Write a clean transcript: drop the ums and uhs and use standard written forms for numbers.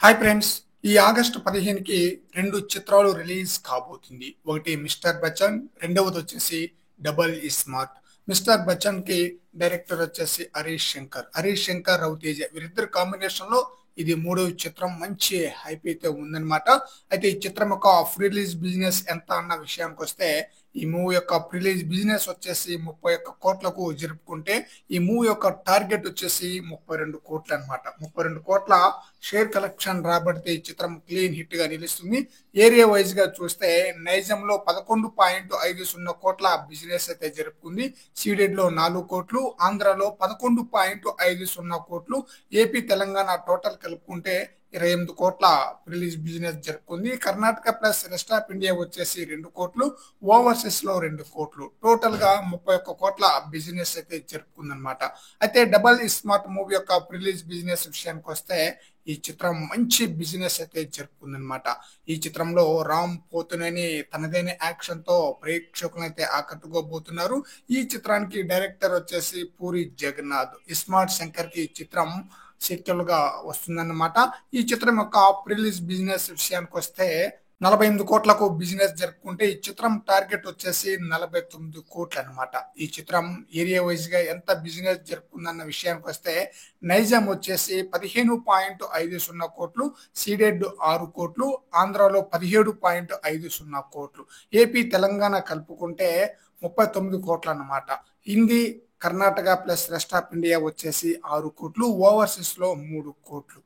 Hi friends. ఈ August 15కి 2 చిత్రాలు release కాబోతుంది. ఒకటి 'మిస్టర్ బచ్చన్', రెండవది వచ్చేసి 'డబల్ స్మార్ట్'. 'మిస్టర్ బచ్చన్'కి డైరెక్టర్ వచ్చేసి హరీష్ శంకర్. హరీష్ శంకర్, రవితేజ వీరిద్దరు కాంబినేషన్‌లో ఇది మూడవ చిత్రం. మంచి హైప్ అయితే ఉందన్నమాట. అయితే ఈ చిత్రం యొక్క ప్రీ రిలీజ్ బిజినెస్ ఎంత అన్న విషయానికొస్తే ఈ మూవీ యొక్క ప్రీ రిలీజ్ బిజినెస్ వచ్చేసి 31 కోట్లకు జరుపుకుంటే ఈ మూవీ యొక్క టార్గెట్ వచ్చేసి 32 కోట్లు అన్నమాట. 32 కోట్ల షేర్ కలెక్షన్ రాబడితే ఈ చిత్రం క్లీన్ హిట్ గా నిలుస్తుంది. ఏరియా వైజ్ గా చూస్తే నైజంలో 11.50 కోట్ల బిజినెస్ అయితే జరుపుకుంది. సీడెడ్ లో 4 కోట్లు, ఆంధ్రాలో 11.50 కోట్లు, ఏపీ తెలంగాణ టోటల్ కలుపుకుంటే 28 కోట్ల రిలీజ్ బిజినెస్ జరుపుకుంది. Karnataka plus rest of India వచ్చేసి 2 కోట్లు, ఓవర్సీస్ లో 2 కోట్లు, టోటల్ గా 31 కోట్ల బిజినెస్ అయితే జరుపుకుంది అనమాట. అయితే డబల్ స్మార్ట్ మూవీ యొక్క రిలీజ్ బిజినెస్ విషయానికి వస్తే ఈ చిత్రం మంచి బిజినెస్ అయితే జరుపుకుందనమాట. ఈ చిత్రంలో రామ్ పోతునేని తనదైన యాక్షన్ తో ప్రేక్షకులను అయితే ఆకట్టుకోబోతున్నారు. ఈ చిత్రానికి డైరెక్టర్ వచ్చేసి పూరి జగన్నాథ్. ఇస్మార్ట్ శంకర్ కి ఈ చిత్రం సీక్వెల్ గా వస్తుందన్నమాట. ఈ చిత్రం యొక్క రిలీజ్ బిజినెస్ విషయానికి వస్తే 48 కోట్లకు బిజినెస్ జరుపుకుంటే ఈ చిత్రం టార్గెట్ వచ్చేసి 49 కోట్లు అనమాట. ఈ చిత్రం ఏరియా వైజ్ గా ఎంత బిజినెస్ జరుపుకుందన్న విషయానికి వస్తే నైజాం వచ్చేసి 15.50 కోట్లు, సీడెడ్ 6 కోట్లు, ఆంధ్రాలో 17.50 కోట్లు, ఏపీ తెలంగాణ కలుపుకుంటే 39 కోట్లు అన్నమాట. Hindi Karnataka plus rest of India వచ్చేసి 6 కోట్లు, ఓవర్సీస్ లో 3 కోట్లు.